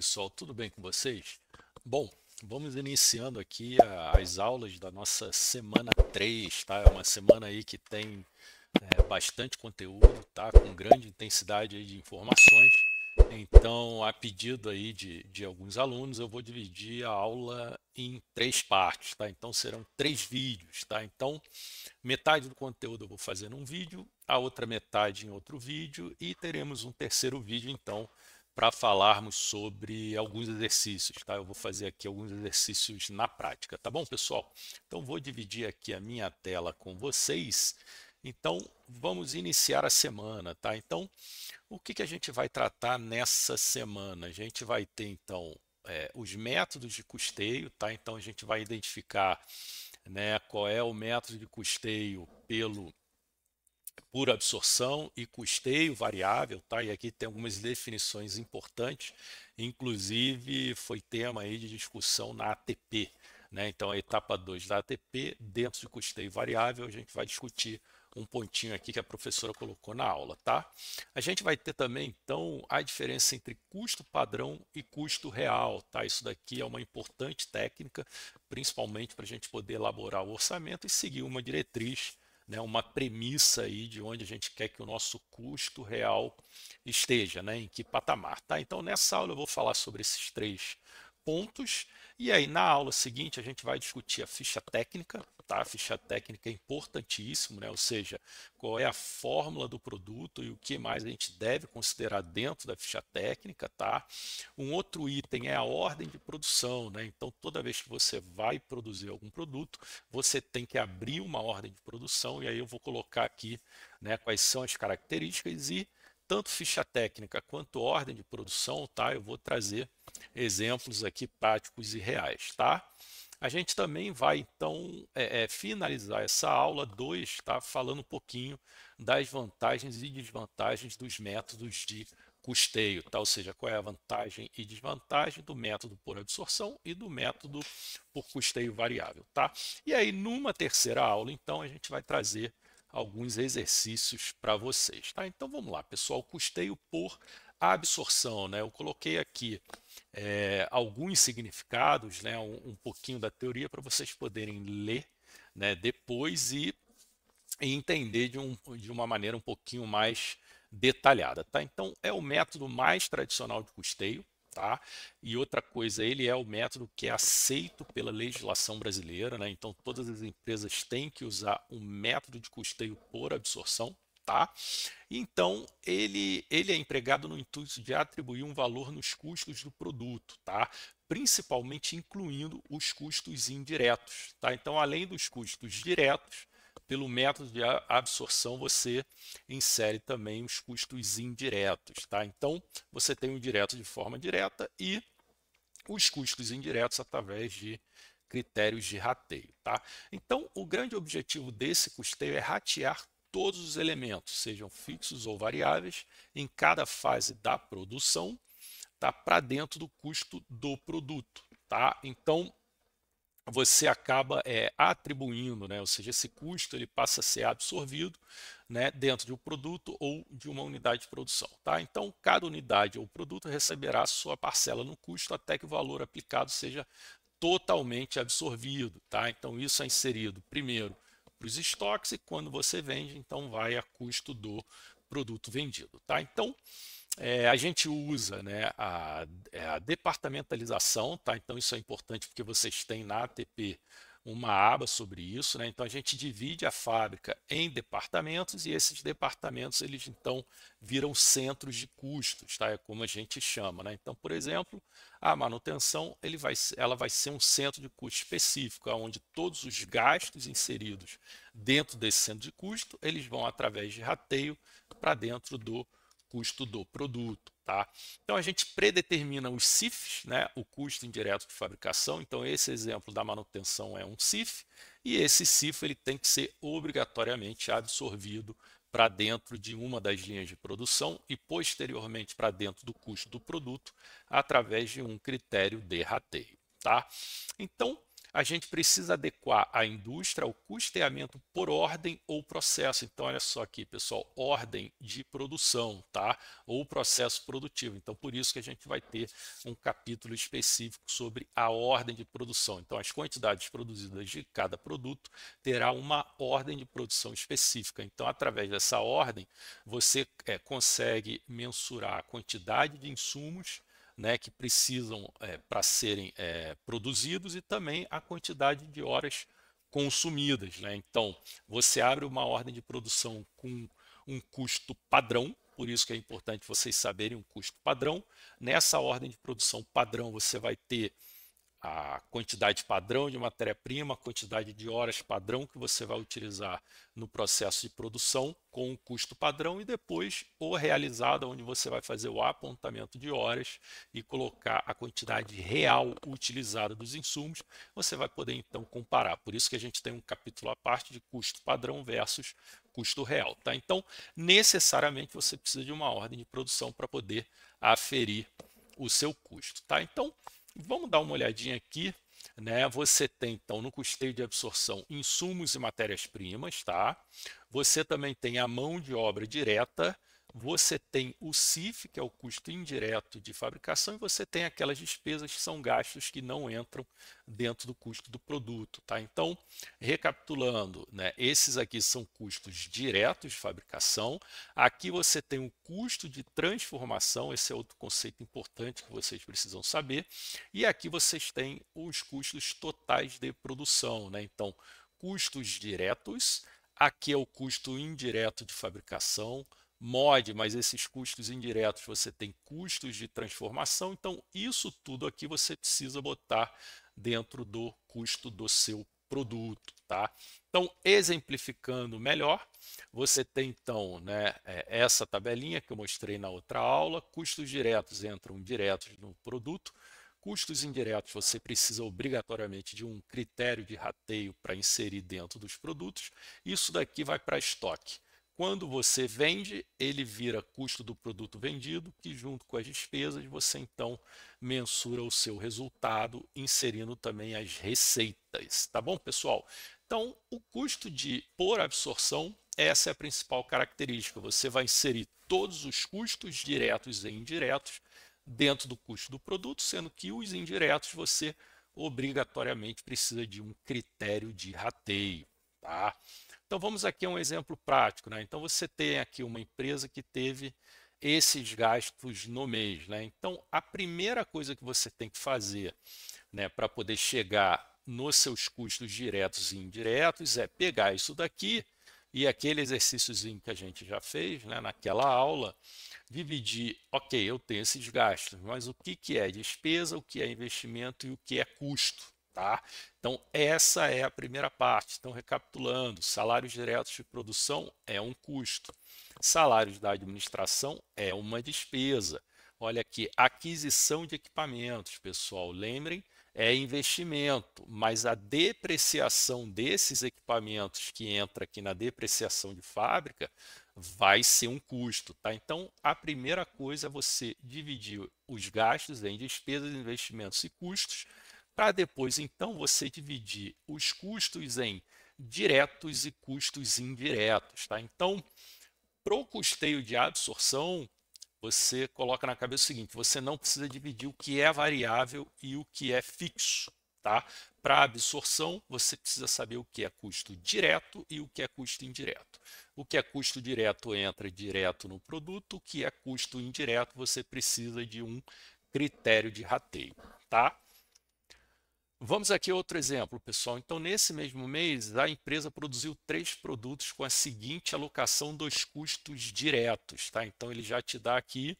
pessoal, tudo bem com vocês? Bom, vamos iniciando aqui as aulas da nossa semana 3, tá? É uma semana aí que tem bastante conteúdo, tá? Com grande intensidade aí de informações. Então, a pedido aí de alguns alunos, eu vou dividir a aula em 3 partes, tá? Então, serão 3 vídeos, tá? Então, metade do conteúdo eu vou fazer num vídeo, a outra metade em outro vídeo e teremos um terceiro vídeo, então, para falarmos sobre alguns exercícios, tá? Eu vou fazer aqui alguns exercícios na prática, tá bom, pessoal? Então, vou dividir aqui a minha tela com vocês. Então, vamos iniciar a semana, tá? Então, o que a gente vai tratar nessa semana? A gente vai ter, então, os métodos de custeio, tá? Então, a gente vai identificar, né, qual é o método de custeio por absorção e custeio variável, tá? E aqui tem algumas definições importantes, inclusive foi tema aí de discussão na ATP, né? Então a etapa 2 da ATP, dentro de custeio variável, a gente vai discutir um pontinho aqui que a professora colocou na aula, tá? A gente vai ter também, então, a diferença entre custo padrão e custo real, tá? Isso daqui é uma importante técnica, principalmente para a gente poder elaborar o orçamento e seguir uma diretriz, né, uma premissa aí de onde a gente quer que o nosso custo real esteja, né, em que patamar, tá? Então, nessa aula eu vou falar sobre esses 3 pontos e aí na aula seguinte a gente vai discutir a ficha técnica, tá? A ficha técnica é importantíssimo, né? Ou seja, qual é a fórmula do produto e o que mais a gente deve considerar dentro da ficha técnica, tá? Um outro item é a ordem de produção, né? Então, toda vez que você vai produzir algum produto, você tem que abrir uma ordem de produção e aí eu vou colocar aqui, né, quais são as características e tanto ficha técnica quanto ordem de produção, tá? Eu vou trazer exemplos aqui práticos e reais, tá? A gente também vai então finalizar essa aula 2, tá? Falando um pouquinho das vantagens e desvantagens dos métodos de custeio, tá? Ou seja, qual é a vantagem e desvantagem do método por absorção e do método por custeio variável, tá? E aí, numa terceira aula, então, a gente vai trazer alguns exercícios para vocês, tá? Então, vamos lá, pessoal, custeio por absorção, né? Eu coloquei aqui alguns significados, né? Um pouquinho da teoria para vocês poderem ler, né, depois e entender de uma maneira um pouquinho mais detalhada, tá? Então, é o método mais tradicional de custeio, tá? E outra coisa, ele é o método que é aceito pela legislação brasileira, né? Então, todas as empresas têm que usar um método de custeio por absorção, tá? Então, ele é empregado no intuito de atribuir um valor nos custos do produto, tá? Principalmente incluindo os custos indiretos, tá? Então, além dos custos diretos, pelo método de absorção, você insere também os custos indiretos, tá? Então, você tem o direto de forma direta e os custos indiretos através de critérios de rateio, tá? Então, o grande objetivo desse custeio é ratear todos os elementos, sejam fixos ou variáveis, em cada fase da produção, tá? Para dentro do custo do produto, tá? Então, você acaba atribuindo, né? Ou seja, esse custo ele passa a ser absorvido, né, dentro de um produto ou de uma unidade de produção, tá? Então, cada unidade ou produto receberá sua parcela no custo até que o valor aplicado seja totalmente absorvido, tá? Então, isso é inserido primeiro para os estoques e quando você vende, então vai a custo do produto vendido, tá? Então, a gente usa, né, a departamentalização, tá? Então isso é importante porque vocês têm na ATP uma aba sobre isso, né? Então a gente divide a fábrica em departamentos e esses departamentos eles então viram centros de custos, tá? É como a gente chama, né? Então, por exemplo, a manutenção ela vai ser um centro de custo específico, onde todos os gastos inseridos dentro desse centro de custo eles vão através de rateio para dentro do custo do produto, tá? Então a gente predetermina os CIFs, né, o custo indireto de fabricação. Então esse exemplo da manutenção é um CIF e esse CIF ele tem que ser obrigatoriamente absorvido para dentro de uma das linhas de produção e posteriormente para dentro do custo do produto através de um critério de rateio, tá? Então a gente precisa adequar a indústria ao custeamento por ordem ou processo. Então, olha só aqui, pessoal, ordem de produção, tá? Ou processo produtivo. Então, por isso que a gente vai ter um capítulo específico sobre a ordem de produção. Então, as quantidades produzidas de cada produto terá uma ordem de produção específica. Então, através dessa ordem, você consegue mensurar a quantidade de insumos, né, que precisam para serem produzidos e também a quantidade de horas consumidas, né? Então, você abre uma ordem de produção com um custo padrão, por isso que é importante vocês saberem um custo padrão. Nessa ordem de produção padrão, você vai ter a quantidade padrão de matéria-prima, a quantidade de horas padrão que você vai utilizar no processo de produção com o custo padrão e depois o realizado, onde você vai fazer o apontamento de horas e colocar a quantidade real utilizada dos insumos, você vai poder então comparar. Por isso que a gente tem um capítulo à parte de custo padrão versus custo real, tá? Então, necessariamente você precisa de uma ordem de produção para poder aferir o seu custo, tá? Então, vamos dar uma olhadinha aqui, né? Você tem então no custeio de absorção insumos e matérias-primas, tá? Você também tem a mão de obra direta, você tem o CIF, que é o custo indireto de fabricação, e você tem aquelas despesas que são gastos que não entram dentro do custo do produto, tá? Então, recapitulando, né, esses aqui são custos diretos de fabricação. Aqui você tem o custo de transformação, esse é outro conceito importante que vocês precisam saber. E aqui vocês têm os custos totais de produção, né? Então, custos diretos, aqui é o custo indireto de fabricação, MOD, mas esses custos indiretos você tem custos de transformação, então isso tudo aqui você precisa botar dentro do custo do seu produto, tá? Então, exemplificando melhor, você tem então, né, essa tabelinha que eu mostrei na outra aula, custos diretos entram diretos no produto, custos indiretos você precisa obrigatoriamente de um critério de rateio para inserir dentro dos produtos, isso daqui vai para estoque. Quando você vende, ele vira custo do produto vendido, que junto com as despesas você então mensura o seu resultado, inserindo também as receitas. Tá bom, pessoal? Então, o custo por absorção, essa é a principal característica. Você vai inserir todos os custos diretos e indiretos dentro do custo do produto, sendo que os indiretos você obrigatoriamente precisa de um critério de rateio, tá? Então vamos aqui a um exemplo prático, né? Então você tem aqui uma empresa que teve esses gastos no mês, né? Então a primeira coisa que você tem que fazer, né, para poder chegar nos seus custos diretos e indiretos é pegar isso daqui e aquele exercíciozinho que a gente já fez, né, naquela aula, dividir, ok, eu tenho esses gastos, mas o que é despesa, o que é investimento e o que é custo, tá? Então, essa é a primeira parte. Então, recapitulando, salários diretos de produção é um custo, salários da administração é uma despesa. Olha aqui, aquisição de equipamentos, pessoal, lembrem, é investimento, mas a depreciação desses equipamentos que entra aqui na depreciação de fábrica vai ser um custo, tá? Então, a primeira coisa é você dividir os gastos em despesas, investimentos e custos, para depois, então, você dividir os custos em diretos e custos indiretos, tá? Então, para o custeio de absorção, você coloca na cabeça o seguinte, você não precisa dividir o que é variável e o que é fixo, tá? Para absorção, você precisa saber o que é custo direto e o que é custo indireto. O que é custo direto entra direto no produto, o que é custo indireto, você precisa de um critério de rateio, tá? Vamos aqui a outro exemplo, pessoal. Então, nesse mesmo mês, a empresa produziu 3 produtos com a seguinte alocação dos custos diretos, tá? Então, ele já te dá aqui,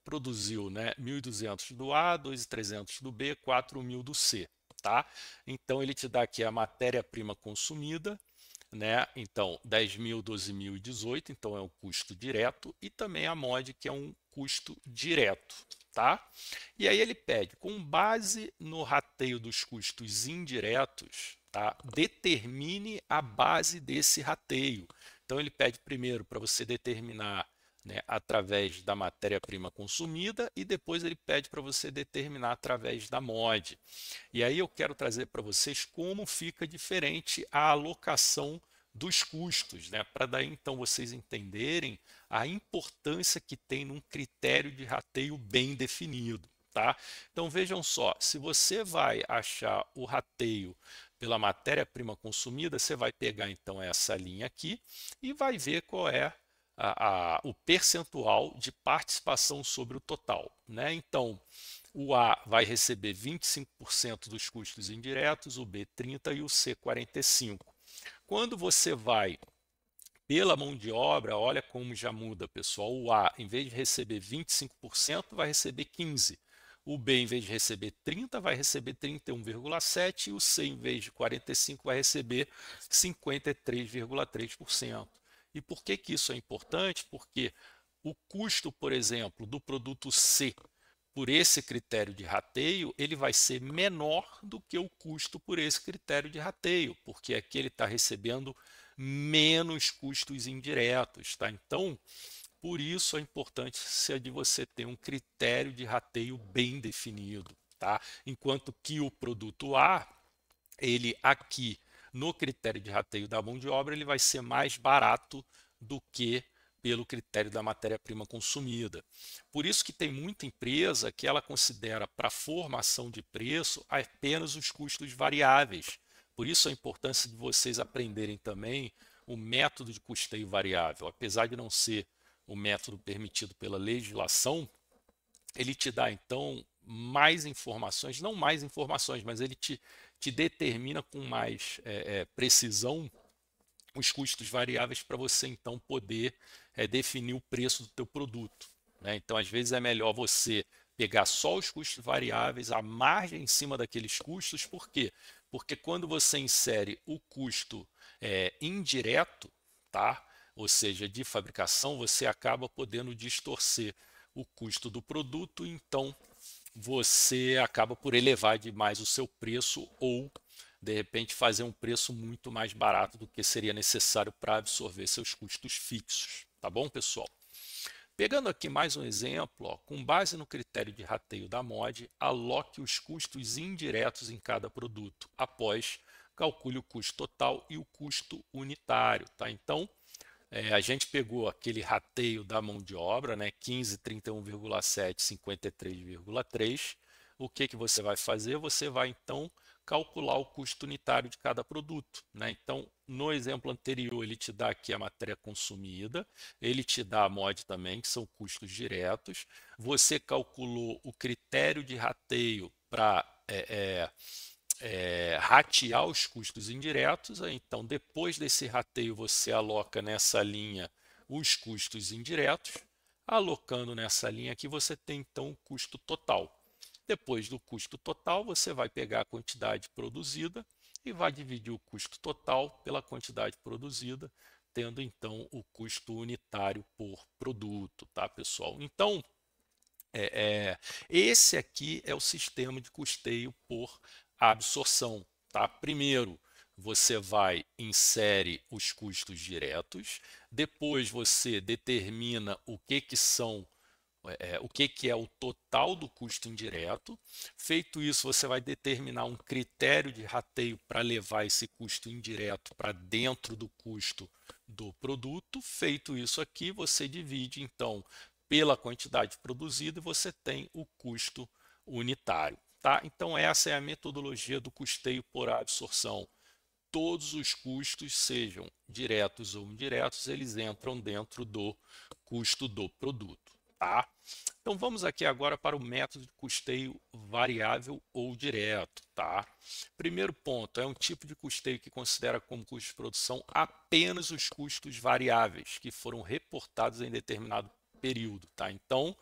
produziu, né, 1.200 do A, 2.300 do B, 4.000 do C, tá? Então, ele te dá aqui a matéria-prima consumida, né? Então, 10.000, 12.000 e 18, então é um custo direto, e também a MOD, que é um custo direto, tá? E aí ele pede, com base no rateio dos custos indiretos, tá? Determine a base desse rateio. Então ele pede primeiro para você determinar né, através da matéria-prima consumida e depois ele pede para você determinar através da MOD. E aí eu quero trazer para vocês como fica diferente a alocação dos custos, né, para daí então vocês entenderem a importância que tem num critério de rateio bem definido. Tá? Então vejam só, se você vai achar o rateio pela matéria-prima consumida, você vai pegar então essa linha aqui e vai ver qual é o percentual de participação sobre o total, né? Então, o A vai receber 25% dos custos indiretos, o B 30% e o C 45%. Quando você vai pela mão de obra, olha como já muda, pessoal. O A, em vez de receber 25%, vai receber 15%. O B, em vez de receber 30%, vai receber 31,7%. E o C, em vez de 45%, vai receber 53,3%. E por que isso é importante? Porque o custo, por exemplo, do produto C, por esse critério de rateio, ele vai ser menor do que o custo por esse critério de rateio, porque aqui ele está recebendo menos custos indiretos, tá? Então, por isso a importância de você ter um critério de rateio bem definido, tá? Enquanto que o produto A, ele aqui no critério de rateio da mão de obra, ele vai ser mais barato do que pelo critério da matéria-prima consumida. Por isso que tem muita empresa que ela considera para formação de preço apenas os custos variáveis. Por isso a importância de vocês aprenderem também o método de custeio variável. Apesar de não ser o método permitido pela legislação, ele te dá então mais informações, não mais informações, mas ele te determina com mais precisão os custos variáveis para você então poder definir o preço do teu produto, né? Então às vezes é melhor você pegar só os custos variáveis, a margem em cima daqueles custos. Por quê? Porque quando você insere o custo indireto, tá? Ou seja, de fabricação, você acaba podendo distorcer o custo do produto, então você acaba por elevar demais o seu preço ou de repente fazer um preço muito mais barato do que seria necessário para absorver seus custos fixos, tá bom, pessoal? Pegando aqui mais um exemplo, ó, com base no critério de rateio da MOD, aloque os custos indiretos em cada produto. Após, calcule o custo total e o custo unitário, tá? Então, a gente pegou aquele rateio da mão de obra, né? 15, 31,7, 53,3. O que você vai fazer? Você vai então calcular o custo unitário de cada produto, né? Então, no exemplo anterior, ele te dá aqui a matéria consumida, ele te dá a MOD também, que são custos diretos. Você calculou o critério de rateio para ratear os custos indiretos. Então, depois desse rateio, você aloca nessa linha os custos indiretos. Alocando nessa linha aqui, você tem então o custo total. Depois do custo total, você vai pegar a quantidade produzida e vai dividir o custo total pela quantidade produzida, tendo então o custo unitário por produto, tá, pessoal? Então, esse aqui é o sistema de custeio por absorção, tá? Primeiro, você vai insere os custos diretos, depois você determina o que são o que é o total do custo indireto. Feito isso, você vai determinar um critério de rateio para levar esse custo indireto para dentro do custo do produto. Feito isso aqui, você divide então pela quantidade produzida e você tem o custo unitário, tá? Então essa é a metodologia do custeio por absorção. Todos os custos, sejam diretos ou indiretos, eles entram dentro do custo do produto, tá? Então vamos aqui agora para o método de custeio variável ou direto, tá? Primeiro ponto, é um tipo de custeio que considera como custo de produção apenas os custos variáveis que foram reportados em determinado período, tá? Então,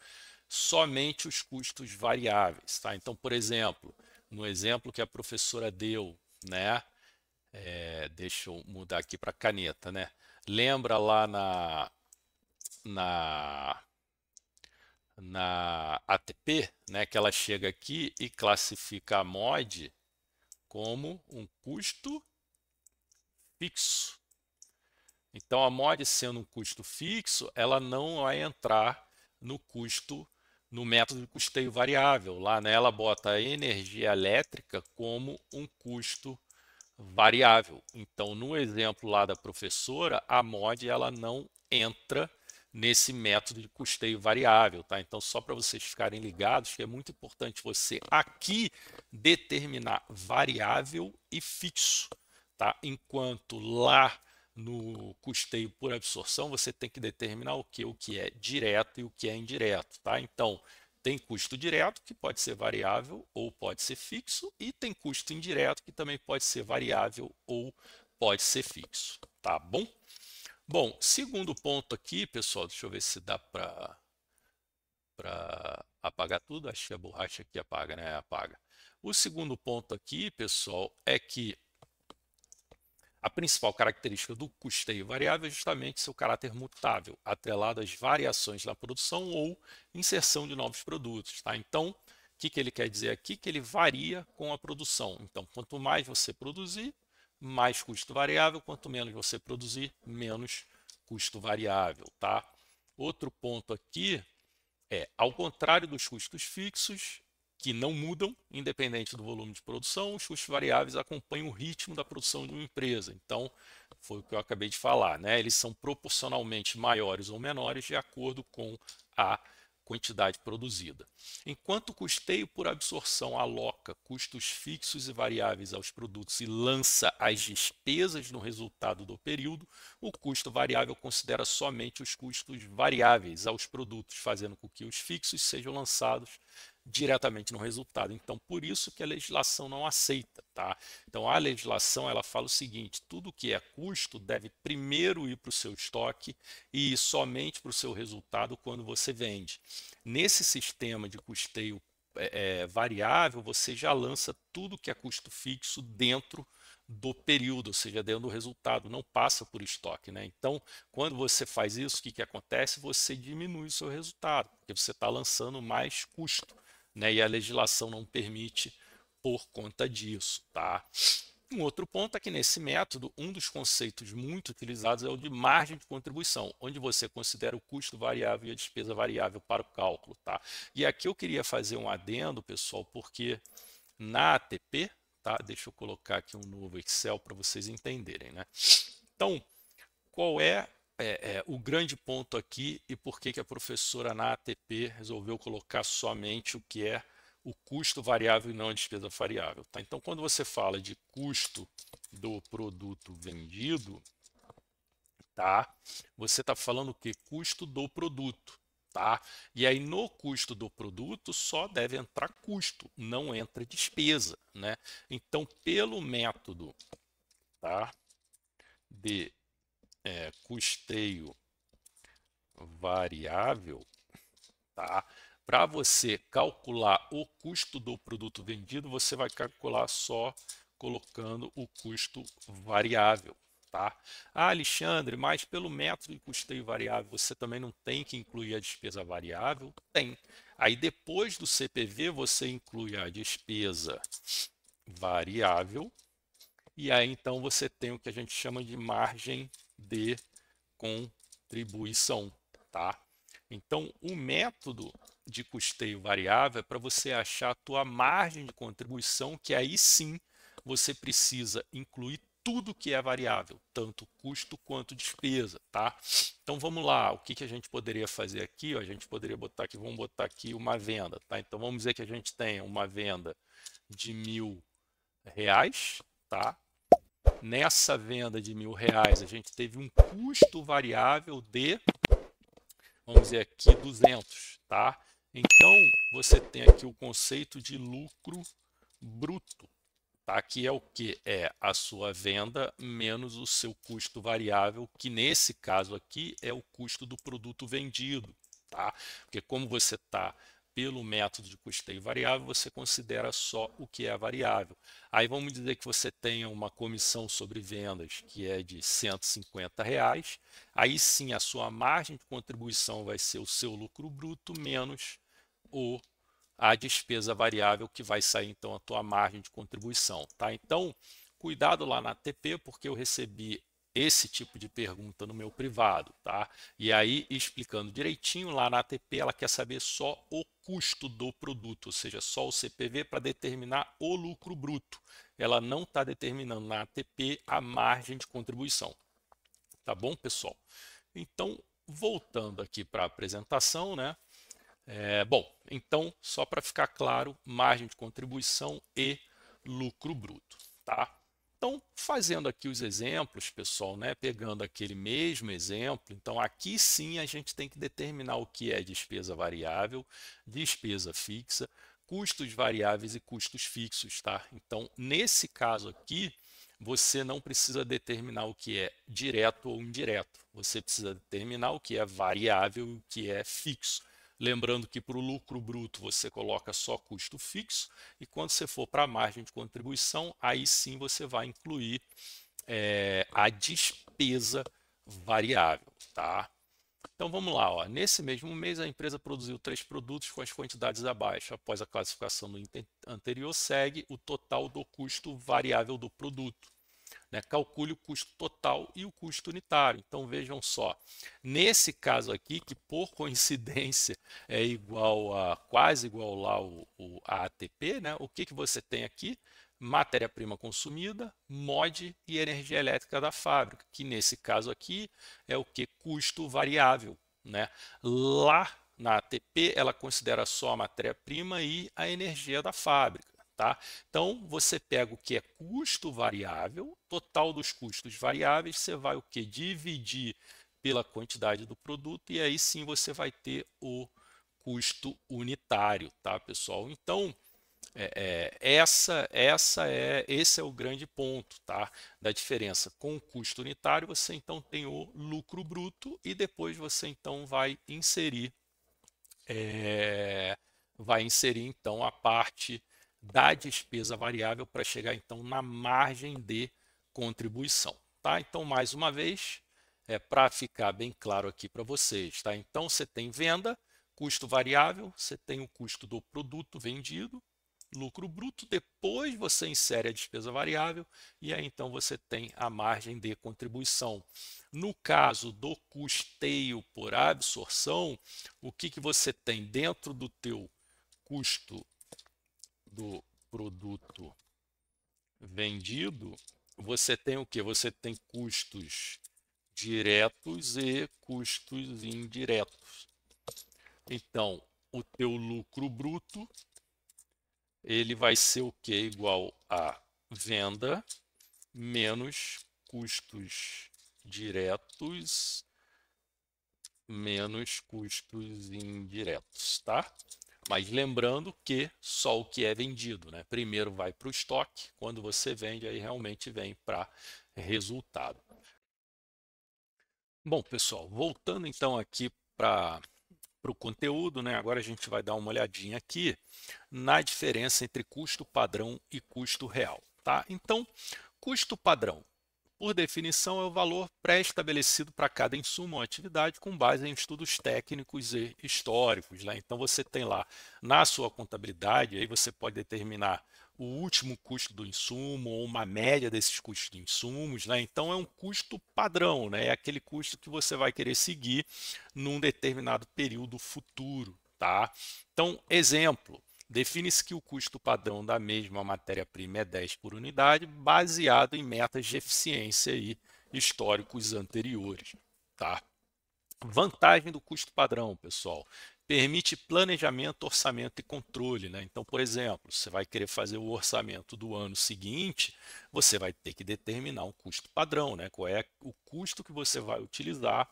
somente os custos variáveis, tá? Então, por exemplo, no exemplo que a professora deu, né? Deixa eu mudar aqui para caneta, né? Lembra lá na, na ATP, né, que ela chega aqui e classifica a MOD como um custo fixo. Então, a mod sendo um custo fixo, ela não vai entrar no método de custeio variável. Lá, né, ela bota a energia elétrica como um custo variável. Então, no exemplo lá da professora, a mod ela não entra nesse método de custeio variável, tá? Então, só para vocês ficarem ligados que é muito importante você aqui determinar variável e fixo, tá? Enquanto lá no custeio por absorção você tem que determinar o que é direto e o que é indireto, tá? Então, tem custo direto, que pode ser variável ou pode ser fixo, e tem custo indireto, que também pode ser variável ou pode ser fixo, tá bom? Bom, segundo ponto aqui, pessoal, deixa eu ver se dá para apagar tudo. Acho que a borracha aqui apaga, né? Apaga. O segundo ponto aqui, pessoal, é que a principal característica do custeio variável é justamente seu caráter mutável, atrelado às variações na produção ou inserção de novos produtos, tá? Então, o que ele quer dizer aqui? Que ele varia com a produção. Então, quanto mais você produzir, mais custo variável, quanto menos você produzir, menos custo variável, tá? Outro ponto aqui é, ao contrário dos custos fixos, que não mudam, independente do volume de produção, os custos variáveis acompanham o ritmo da produção de uma empresa. Então, foi o que eu acabei de falar, né? Eles são proporcionalmente maiores ou menores de acordo com a quantidade produzida. Enquanto o custeio por absorção aloca custos fixos e variáveis aos produtos e lança as despesas no resultado do período, o custo variável considera somente os custos variáveis aos produtos, fazendo com que os fixos sejam lançados diretamente no resultado. Então, por isso que a legislação não aceita, tá? Então, a legislação ela fala o seguinte: tudo que é custo deve primeiro ir para o seu estoque e ir somente para o seu resultado quando você vende. Nesse sistema de custeio variável, você já lança tudo que é custo fixo dentro do período, ou seja, dentro do resultado, não passa por estoque, né? Então, quando você faz isso, o que acontece? Você diminui o seu resultado, porque você está lançando mais custo, né? E a legislação não permite por conta disso, tá? Um outro ponto é que nesse método, um dos conceitos muito utilizados é o de margem de contribuição, onde você considera o custo variável e a despesa variável para o cálculo, tá? E aqui eu queria fazer um adendo, pessoal, porque na ATP, tá? Deixa eu colocar aqui um novo Excel para vocês entenderem, né? Então, qual é o grande ponto aqui e por que a professora na ATP resolveu colocar somente o que é o custo variável e não a despesa variável, tá? Então, quando você fala de custo do produto vendido, tá? Você está falando o que? Custo do produto, tá? E aí no custo do produto só deve entrar custo, não entra despesa, né? Então, pelo método, tá? De custeio variável, tá? Para você calcular o custo do produto vendido, você vai calcular só colocando o custo variável, tá? Ah, Alexandre, mas pelo método de custeio variável você também não tem que incluir a despesa variável? Tem. Aí depois do CPV você inclui a despesa variável e aí então você tem o que a gente chama de margem de contribuição, tá? Então, o método de custeio variável é para você achar a tua margem de contribuição, que aí sim você precisa incluir tudo que é variável, tanto custo quanto despesa, tá? Então vamos lá, o que a gente poderia fazer aqui? Ó, a gente poderia botar aqui, vamos botar aqui uma venda, tá? Então vamos dizer que a gente tenha uma venda de R$ 1.000, tá? Nessa venda de R$ 1.000 a gente teve um custo variável de, vamos dizer aqui, 200, tá? Então, você tem aqui o conceito de lucro bruto, tá? Que é o que? É a sua venda menos o seu custo variável, que nesse caso aqui é o custo do produto vendido, tá? Porque como você está pelo método de custeio variável, você considera só o que é variável. Aí vamos dizer que você tenha uma comissão sobre vendas que é de R$ 150, aí sim a sua margem de contribuição vai ser o seu lucro bruto menos a despesa variável, que vai sair então a tua margem de contribuição, tá? Então, cuidado lá na ATP, porque eu recebi esse tipo de pergunta no meu privado, tá? E aí, explicando direitinho, lá na ATP ela quer saber só o custo do produto, ou seja, só o CPV para determinar o lucro bruto. Ela não está determinando na ATP a margem de contribuição. Tá bom, pessoal? Então, voltando aqui para a apresentação, né? Bom, então, só para ficar claro, margem de contribuição e lucro bruto, tá? Então, fazendo aqui os exemplos, pessoal, né? Pegando aquele mesmo exemplo, então aqui sim a gente tem que determinar o que é despesa variável, despesa fixa, custos variáveis e custos fixos, tá? Então, nesse caso aqui, você não precisa determinar o que é direto ou indireto. Você precisa determinar o que é variável e o que é fixo. Lembrando que para o lucro bruto você coloca só custo fixo e quando você for para a margem de contribuição, aí sim você vai incluir a despesa variável, tá? Então vamos lá, ó. Nesse mesmo mês a empresa produziu 3 produtos com as quantidades abaixo. Após a classificação do item anterior, segue o total do custo variável do produto. Né? Calcule o custo total e o custo unitário. Então vejam só, nesse caso aqui, que por coincidência é igual a quase igual lá a ATP, né? O que você tem aqui? Matéria-prima consumida, MOD e energia elétrica da fábrica, que nesse caso aqui é o que? Custo variável. Né? Lá na ATP, ela considera só a matéria-prima e a energia da fábrica. Tá? Então, você pega o que é custo variável, total dos custos variáveis, você vai o que? Dividir pela quantidade do produto e aí sim você vai ter o custo unitário, tá, pessoal? Então, esse é o grande ponto, tá? Da diferença. Com o custo unitário, você então tem o lucro bruto e depois você então vai inserir então a parte da despesa variável para chegar então na margem de contribuição, tá? Então, mais uma vez, para ficar bem claro aqui para vocês, tá? Então, você tem venda, custo variável, você tem o custo do produto vendido, lucro bruto, depois você insere a despesa variável e aí então você tem a margem de contribuição. No caso do custeio por absorção, o que você tem dentro do teu custo do produto vendido? Você tem o que? Você tem custos diretos e custos indiretos. Então, o teu lucro bruto ele vai ser o que? Igual a venda menos custos diretos menos custos indiretos, tá? Mas lembrando que só o que é vendido, né? Primeiro vai para o estoque, quando você vende, aí realmente vem para resultado. Bom, pessoal, voltando então aqui para o conteúdo, né? Agora a gente vai dar uma olhadinha aqui na diferença entre custo padrão e custo real, tá? Então, custo padrão, por definição, é o valor pré-estabelecido para cada insumo ou atividade com base em estudos técnicos e históricos, né? Então você tem lá na sua contabilidade, aí você pode determinar o último custo do insumo ou uma média desses custos de insumos, né? Então é um custo padrão, né? É aquele custo que você vai querer seguir num determinado período futuro, tá? Então, exemplo, define-se que o custo padrão da mesma matéria-prima é 10 por unidade, baseado em metas de eficiência e históricos anteriores, tá? Vantagem do custo padrão, pessoal. Permite planejamento, orçamento e controle, né? Então, por exemplo, você vai querer fazer o orçamento do ano seguinte, você vai ter que determinar um custo padrão, né? Qual é o custo que você vai utilizar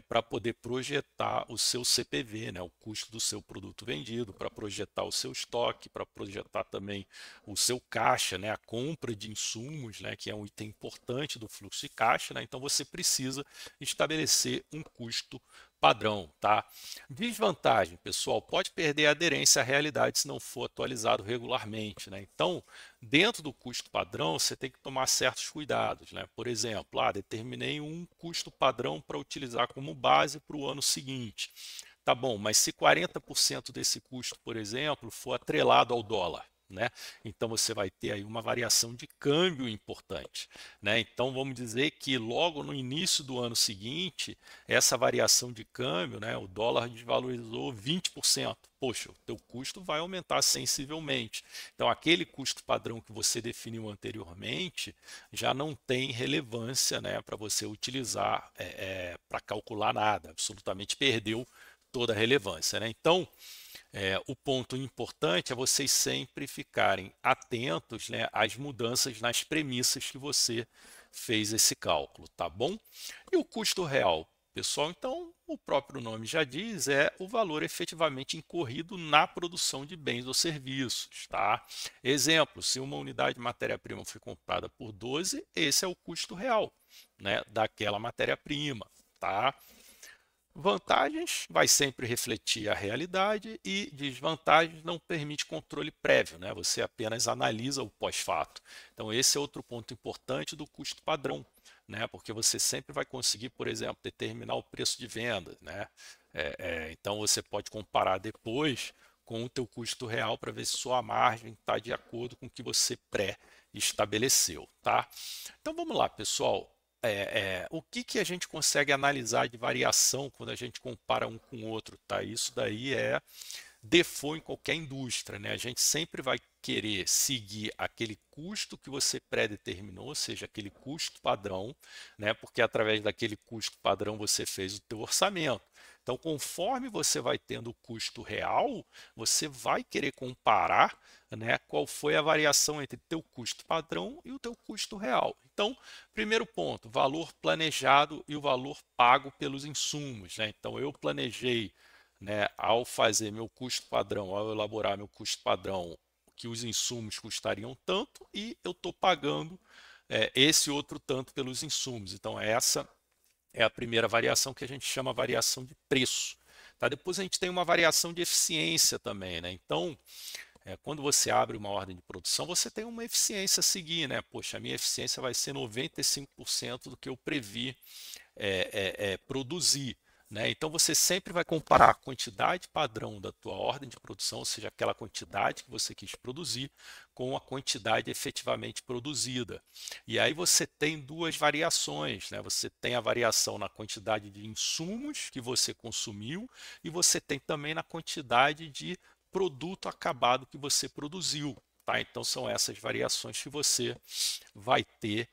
para poder projetar o seu CPV, né? O custo do seu produto vendido, para projetar o seu estoque, para projetar também o seu caixa, né? A compra de insumos, né? Que é um item importante do fluxo de caixa, né? Então você precisa estabelecer um custo padrão, tá? Desvantagem, pessoal, pode perder a aderência à realidade se não for atualizado regularmente, né? Então, dentro do custo padrão, você tem que tomar certos cuidados, né? Por exemplo, determinei um custo padrão para utilizar como base para o ano seguinte. Tá bom, mas se 40% desse custo, por exemplo, for atrelado ao dólar, né? Então você vai ter aí uma variação de câmbio importante, né? Então vamos dizer que logo no início do ano seguinte, essa variação de câmbio, né, o dólar desvalorizou 20%. Poxa, o teu custo vai aumentar sensivelmente. Então aquele custo padrão que você definiu anteriormente já não tem relevância, né, para você utilizar para calcular nada, absolutamente perdeu toda a relevância, né? Então o ponto importante é vocês sempre ficarem atentos, né, às mudanças nas premissas que você fez esse cálculo, tá bom? E o custo real, pessoal, então o próprio nome já diz, é o valor efetivamente incorrido na produção de bens ou serviços, tá? Exemplo, se uma unidade de matéria-prima foi comprada por 12, esse é o custo real, né, daquela matéria-prima, tá? Vantagens vai sempre refletir a realidade e desvantagens não permite controle prévio, né? Você apenas analisa o pós-fato. Então esse é outro ponto importante do custo padrão, né? Porque você sempre vai conseguir, por exemplo, determinar o preço de venda, né? Então você pode comparar depois com o teu custo real para ver se sua margem está de acordo com o que você pré-estabeleceu, tá? Então vamos lá, pessoal. O que a gente consegue analisar de variação quando a gente compara um com o outro, tá? Isso daí é default em qualquer indústria, né? A gente sempre vai querer seguir aquele custo que você pré-determinou, ou seja, aquele custo padrão, né? Porque através daquele custo padrão você fez o teu orçamento. Então, conforme você vai tendo o custo real, você vai querer comparar, né, qual foi a variação entre teu custo padrão e o teu custo real. Então, primeiro ponto, valor planejado e o valor pago pelos insumos, né? Então, eu planejei, né, ao fazer meu custo padrão, ao elaborar meu custo padrão, que os insumos custariam tanto e eu estou pagando esse outro tanto pelos insumos. Então, essa é a primeira variação que a gente chama variação de preço. Tá? Depois a gente tem uma variação de eficiência também, né? Então, quando você abre uma ordem de produção, você tem uma eficiência a seguir, né? Poxa, a minha eficiência vai ser 95% do que eu previ produzir. Né? Então você sempre vai comparar a quantidade padrão da tua ordem de produção, ou seja, aquela quantidade que você quis produzir, com a quantidade efetivamente produzida. E aí você tem duas variações, né? Você tem a variação na quantidade de insumos que você consumiu e você tem também na quantidade de produto acabado que você produziu. Tá? Então são essas variações que você vai ter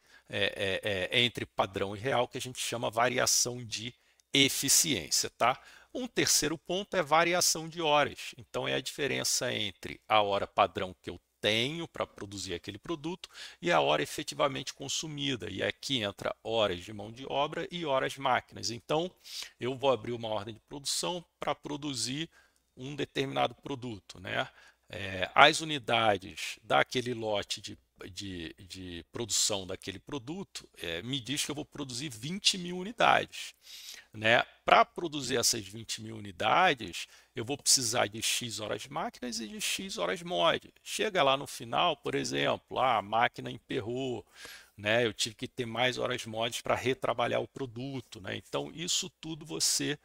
entre padrão e real, que a gente chama variação de eficiência, tá? Um terceiro ponto é variação de horas. Então é a diferença entre a hora padrão que eu tenho para produzir aquele produto e a hora efetivamente consumida. E aqui entra horas de mão de obra e horas máquinas. Então eu vou abrir uma ordem de produção para produzir um determinado produto, né? As unidades daquele lote de produção daquele produto me diz que eu vou produzir 20 mil unidades. Né? Para produzir essas 20 mil unidades, eu vou precisar de X horas máquinas e de X horas mod. Chega lá no final, por exemplo, a máquina emperrou, né? Eu tive que ter mais horas mods para retrabalhar o produto. Né? Então, isso tudo você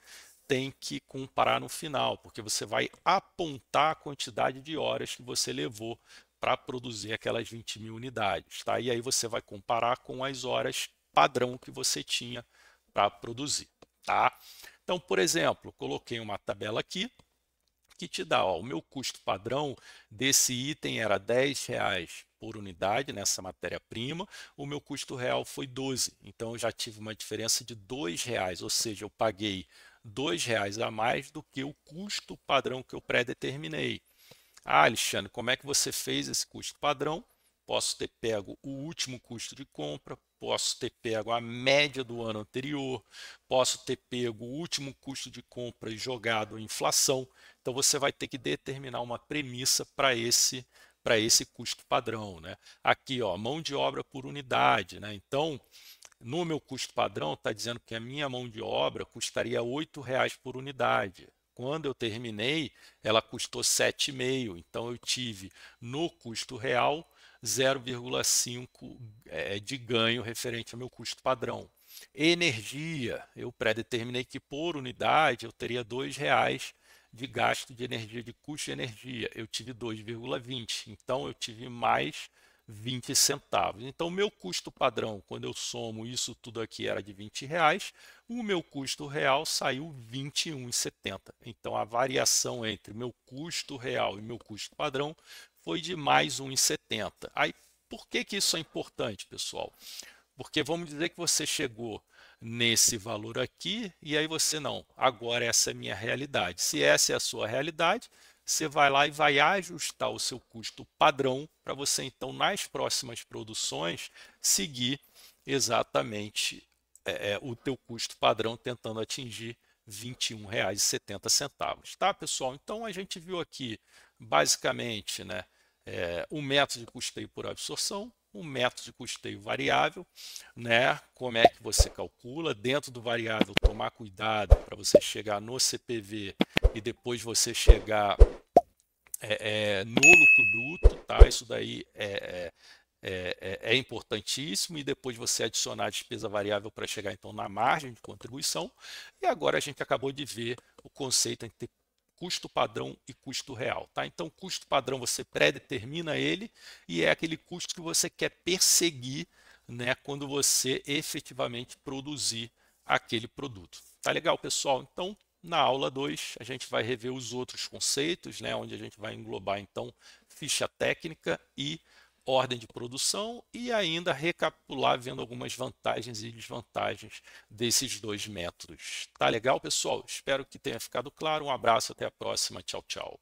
tem que comparar no final, porque você vai apontar a quantidade de horas que você levou para produzir aquelas 20 mil unidades. Tá? E aí você vai comparar com as horas padrão que você tinha para produzir. Tá? Então, por exemplo, coloquei uma tabela aqui que te dá, ó, o meu custo padrão desse item era R$ 10 por unidade nessa matéria-prima, o meu custo real foi 12. Então eu já tive uma diferença de R$ 2, ou seja, eu paguei R$ 2 a mais do que o custo padrão que eu pré-determinei. Ah, Alexandre, como é que você fez esse custo padrão? Posso ter pego o último custo de compra, posso ter pego a média do ano anterior, posso ter pego o último custo de compra e jogado a inflação. Então você vai ter que determinar uma premissa para esse custo padrão, né? Aqui, ó, mão de obra por unidade, né? Então, no meu custo padrão, está dizendo que a minha mão de obra custaria R$ 8 por unidade. Quando eu terminei, ela custou 7,5. Então, eu tive no custo real 0,5 de ganho referente ao meu custo padrão. Energia, eu pré-determinei que por unidade eu teria R$ 2 de gasto de energia, de custo de energia. Eu tive 2,20, então eu tive mais 20 centavos. Então, o meu custo padrão, quando eu somo isso tudo aqui, era de R$ 20, o meu custo real saiu R$ 21,70. Então, a variação entre meu custo real e meu custo padrão foi de mais R$ 1,70. Aí, por que que isso é importante, pessoal? Porque vamos dizer que você chegou nesse valor aqui e aí você não, agora essa é a minha realidade. Se essa é a sua realidade, você vai lá e vai ajustar o seu custo padrão para você então nas próximas produções seguir exatamente o teu custo padrão tentando atingir R$ 21,70, tá, pessoal? Então a gente viu aqui basicamente, né, o método de custeio por absorção, um método de custeio variável, né? Como é que você calcula dentro do variável, tomar cuidado para você chegar no CPV e depois você chegar no lucro bruto, tá? Isso daí é importantíssimo e depois você adicionar a despesa variável para chegar então na margem de contribuição. E agora a gente acabou de ver o conceito entre custo padrão e custo real, tá? Então, custo padrão você pré-determina ele e é aquele custo que você quer perseguir, né, quando você efetivamente produzir aquele produto. Tá legal, pessoal? Então, na aula 2, a gente vai rever os outros conceitos, né, onde a gente vai englobar então ficha técnica e ordem de produção e ainda recapitular vendo algumas vantagens e desvantagens desses dois métodos. Tá legal, pessoal? Espero que tenha ficado claro. Um abraço, até a próxima. Tchau, tchau.